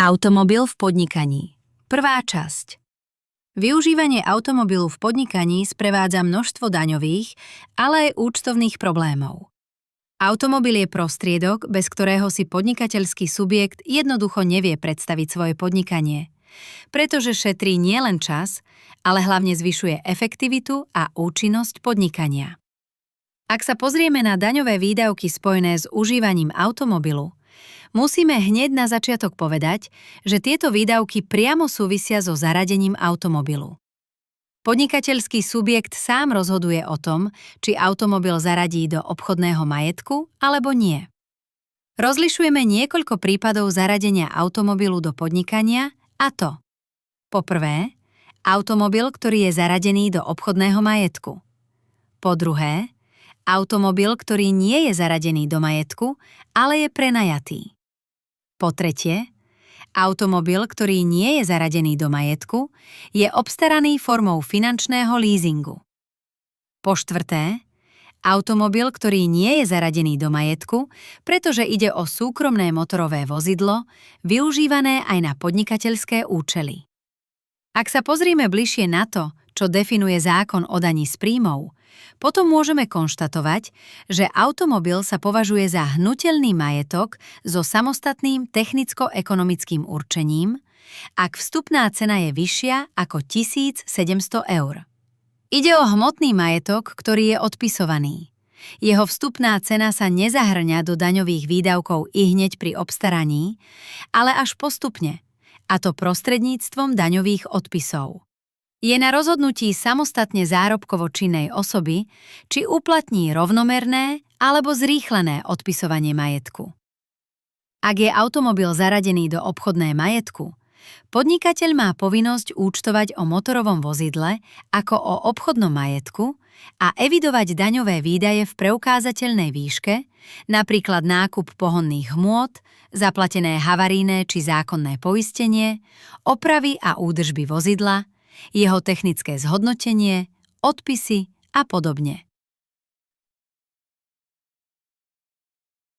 Automobil v podnikaní. Prvá časť. Využívanie automobilu v podnikaní sprevádza množstvo daňových, ale aj účtovných problémov. Automobil je prostriedok, bez ktorého si podnikateľský subjekt jednoducho nevie predstaviť svoje podnikanie, pretože šetrí nielen čas, ale hlavne zvyšuje efektivitu a účinnosť podnikania. Ak sa pozrieme na daňové výdavky spojené s užívaním automobilu, musíme hneď na začiatok povedať, že tieto výdavky priamo súvisia so zaradením automobilu. Podnikateľský subjekt sám rozhoduje o tom, či automobil zaradí do obchodného majetku alebo nie. Rozlišujeme niekoľko prípadov zaradenia automobilu do podnikania, a to: po prvé, automobil, ktorý je zaradený do obchodného majetku. Po druhé, automobil, ktorý nie je zaradený do majetku, ale je prenajatý. Po tretie, automobil, ktorý nie je zaradený do majetku, je obstaraný formou finančného leasingu. Po štvrté, automobil, ktorý nie je zaradený do majetku, pretože ide o súkromné motorové vozidlo, využívané aj na podnikateľské účely. Ak sa pozrieme bližšie na to, čo definuje zákon o daní z príjmov, potom môžeme konštatovať, že automobil sa považuje za hnuteľný majetok so samostatným technicko-ekonomickým určením, ak vstupná cena je vyššia ako 1 700 eur. Ide o hmotný majetok, ktorý je odpisovaný. Jeho vstupná cena sa nezahŕňa do daňových výdavkov ihneď pri obstaraní, ale až postupne, a to prostredníctvom daňových odpisov. Je na rozhodnutí samostatne zárobkovo činnej osoby, či uplatní rovnomerné alebo zrýchlené odpisovanie majetku. Ak je automobil zaradený do obchodného majetku, podnikateľ má povinnosť účtovať o motorovom vozidle ako o obchodnom majetku a evidovať daňové výdaje v preukázateľnej výške, napríklad nákup pohonných hmôt, zaplatené havarijné či zákonné poistenie, opravy a údržby vozidla, jeho technické zhodnotenie, odpisy a podobne.